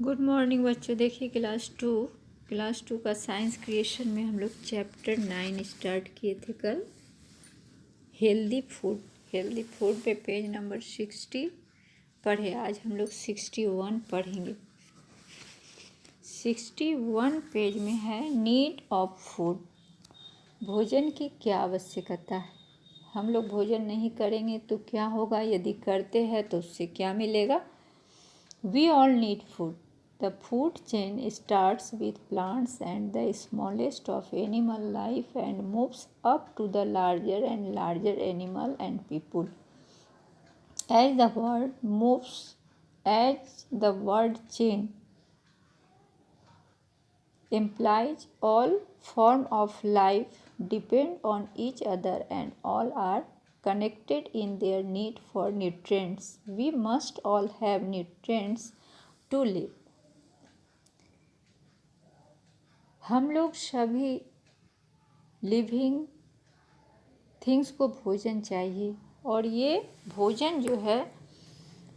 Good morning बच्चों। देखिए class to का साइंस क्रिएशन में हम लोग चैप्टर 9 स्टार्ट किए थे कल। हेल्दी फूड पे पेज नंबर 60 पढ़े। आज हम लोग 61 पढ़ेंगे। 61 पेज में है नीड ऑफ फूड। भोजन की क्या आवश्यकता है। हम लोग भोजन नहीं करेंगे तो क्या होगा, यदि करते हैं तो उससे क्या मिलेगा। We all need food. The food chain starts with plants and the smallest of animal life and moves up to the larger and larger animal and people. As the word chain implies all form of life depend on each other and all are connected in their need for nutrients. We must all have nutrients to live. हम लोग सभी living things को भोजन चाहिए और ये भोजन जो है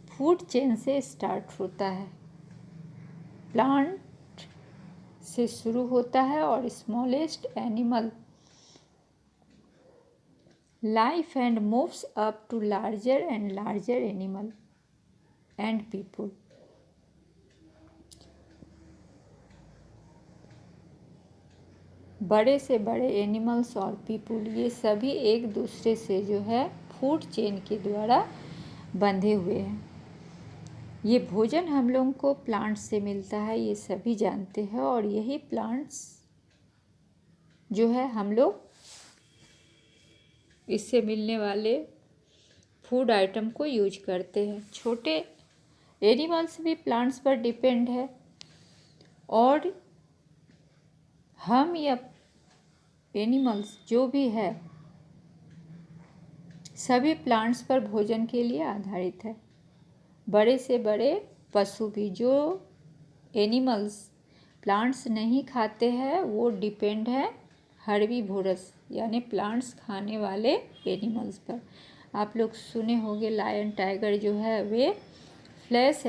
फूड चेन से स्टार्ट होता है। प्लांट से शुरू होता है और smallest animal life and moves up to larger and larger animal and people. बड़े से बड़े एनिमल्स और पीपुल ये सभी एक दूसरे से जो है फूड चेन के द्वारा बंधे हुए हैं। ये भोजन हम लोगों को प्लांट्स से मिलता है, ये सभी जानते हैं, और यही प्लांट्स जो है हम लोग इससे मिलने वाले फूड आइटम को यूज करते हैं। छोटे एनिमल्स भी प्लांट्स पर डिपेंड है और हम या एनिमल्स जो भी है सभी प्लांट्स पर भोजन के लिए आधारित है। बड़े से बड़े पशु भी, जो एनिमल्स प्लांट्स नहीं खाते हैं वो डिपेंड है हर्बीवोरस यानी प्लांट्स खाने वाले एनिमल्स पर। आप लोग सुने होंगे लायन टाइगर जो है वे फ्लैश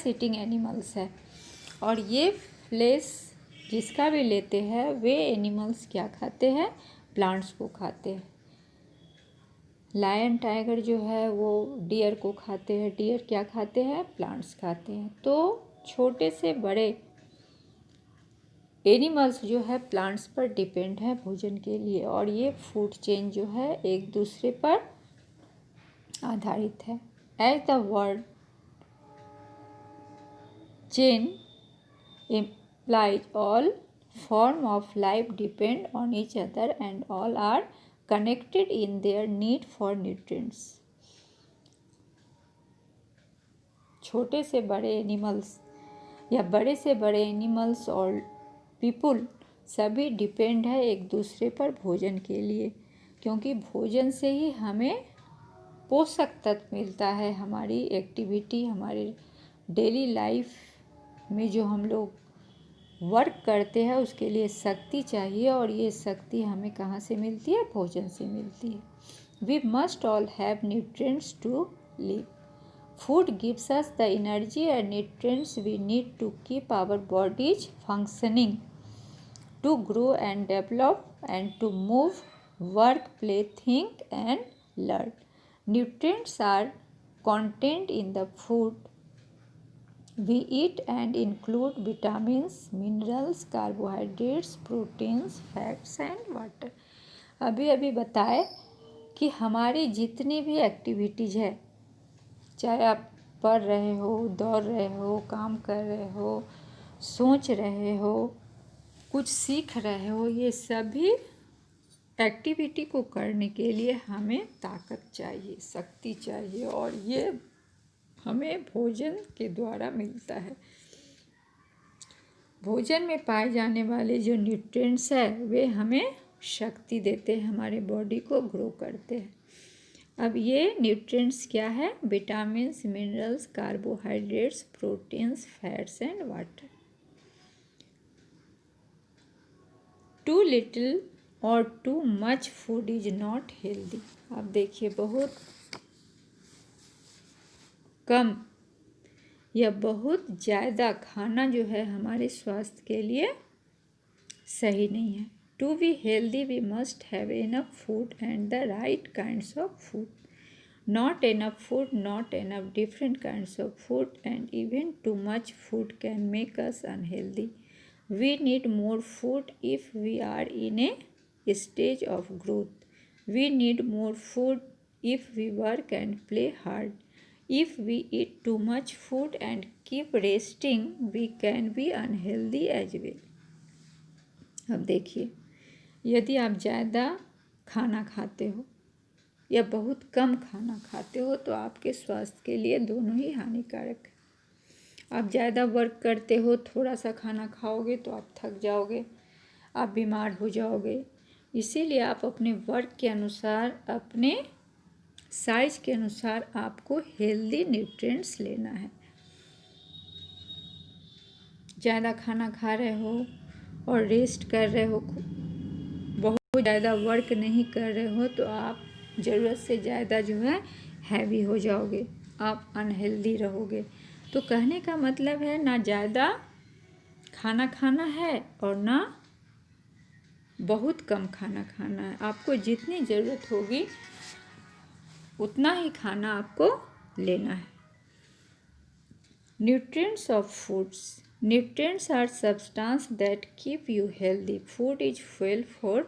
ईटिंग एनिमल्स है और ये फ्लैश जिसका भी लेते हैं वे एनिमल्स क्या खाते हैं, प्लांट्स को खाते हैं। लायन टाइगर जो है वो डियर को खाते हैं, डियर क्या खाते हैं, प्लांट्स खाते हैं। तो छोटे से बड़े एनिमल्स जो है प्लांट्स पर डिपेंड है भोजन के लिए और ये फूड चेन जो है एक दूसरे पर आधारित है। As the word chain implies all form of life depend on each other and all are connected in their need for nutrients. छोटे से बड़े एनिमल्स या बड़े से बड़े एनिमल्स और पीपुल सभी डिपेंड है एक दूसरे पर भोजन के लिए, क्योंकि भोजन से ही हमें पोषक तत्व मिलता है। हमारी एक्टिविटी, हमारे डेली लाइफ में जो हम लोग वर्क करते हैं उसके लिए शक्ति चाहिए और ये शक्ति हमें कहाँ से मिलती है, भोजन से मिलती है। We must all have nutrients to live. Food gives us the energy and nutrients we need to keep our bodies functioning, to grow and develop and to move, work, play, think and learn. Nutrients are contained in the food we eat and include vitamins, minerals, carbohydrates, proteins, fats and water. अभी बताए कि हमारी जितनी भी activities है, चाहे आप पढ़ रहे हो, दौड़ रहे हो, काम कर रहे हो, सोच रहे हो, कुछ सीख रहे हो, ये सभी एक्टिविटी को करने के लिए हमें ताकत चाहिए, शक्ति चाहिए और ये हमें भोजन के द्वारा मिलता है। भोजन में पाए जाने वाले जो न्यूट्रिएंट्स है वे हमें शक्ति देते हैं, हमारे बॉडी को ग्रो करते हैं। अब ये न्यूट्रिएंट्स क्या है, vitamins, minerals, carbohydrates, proteins, fats and water. Too little और too much food is not healthy. अब देखिए बहुत कम या बहुत ज़्यादा खाना जो है हमारे स्वास्थ्य के लिए सही नहीं है। To be healthy we must have enough food and the right kinds of food. Not enough food, not enough different kinds of food, and even too much food can make us unhealthy. We need more food if we are in a stage of growth. We need more food if we work and play hard. If we eat too much food and keep resting, we can be unhealthy as well. अब देखिए, यदि आप ज़्यादा खाना खाते हो या बहुत कम खाना खाते हो तो आपके स्वास्थ्य के लिए दोनों ही हानिकारक है। आप ज़्यादा वर्क करते हो, थोड़ा सा खाना खाओगे तो आप थक जाओगे, आप बीमार हो जाओगे। इसीलिए आप अपने वर्क के अनुसार, अपने साइज के अनुसार आपको हेल्दी न्यूट्रिएंट्स लेना है। ज़्यादा खाना खा रहे हो और रेस्ट कर रहे हो, बहुत ज़्यादा वर्क नहीं कर रहे हो तो आप ज़रूरत से ज़्यादा जो है हैवी हो जाओगे, आप अनहेल्दी रहोगे। तो कहने का मतलब है ना ज़्यादा खाना खाना है और ना बहुत कम खाना खाना है। आपको जितनी ज़रूरत होगी उतना ही खाना आपको लेना है। Nutrients of foods. Nutrients are substances that keep you healthy. Food is fuel for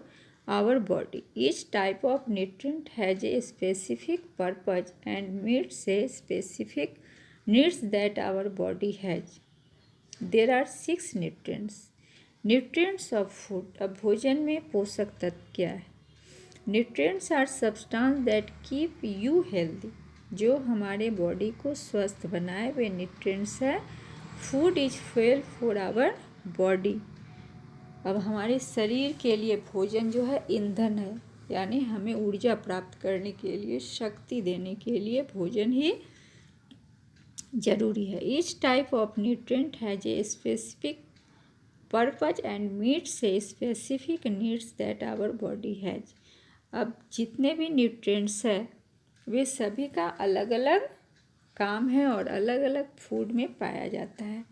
our body. Each type of nutrient has a specific purpose and meets a specific needs that our body has. There are 6 nutrients. Nutrients of food. अब भोजन में पोषक तत्व क्या है? Nutrients are substances that keep you healthy. जो हमारे body को स्वस्थ बनाए वे न्यूट्रिएंट्स है। Food is fuel for our body. अब हमारे शरीर के लिए भोजन जो है ईंधन है, यानी हमें ऊर्जा प्राप्त करने के लिए, शक्ति देने के लिए भोजन ही जरूरी है. Each type of nutrient has a specific purpose and meets a specific needs that our body has. अब जितने भी न्यूट्रिएंट्स है वे सभी का अलग अलग काम है और अलग अलग फूड में पाया जाता है.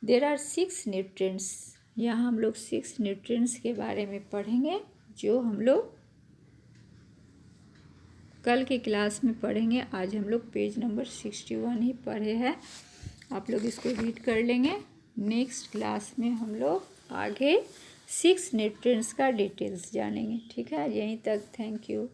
There are 6 nutrients. यहाँ हम लोग 6 न्यूट्रिएंट्स के बारे में पढ़ेंगे जो हम लोग कल की क्लास में पढ़ेंगे. आज हम लोग पेज नंबर 61 ही पढ़े हैं. आप लोग इसको रीड कर लेंगे. नेक्स्ट क्लास में हम लोग आगे 6 न्यूट्रिएंट्स का डिटेल्स जानेंगे. ठीक है, यहीं तक. Thank you.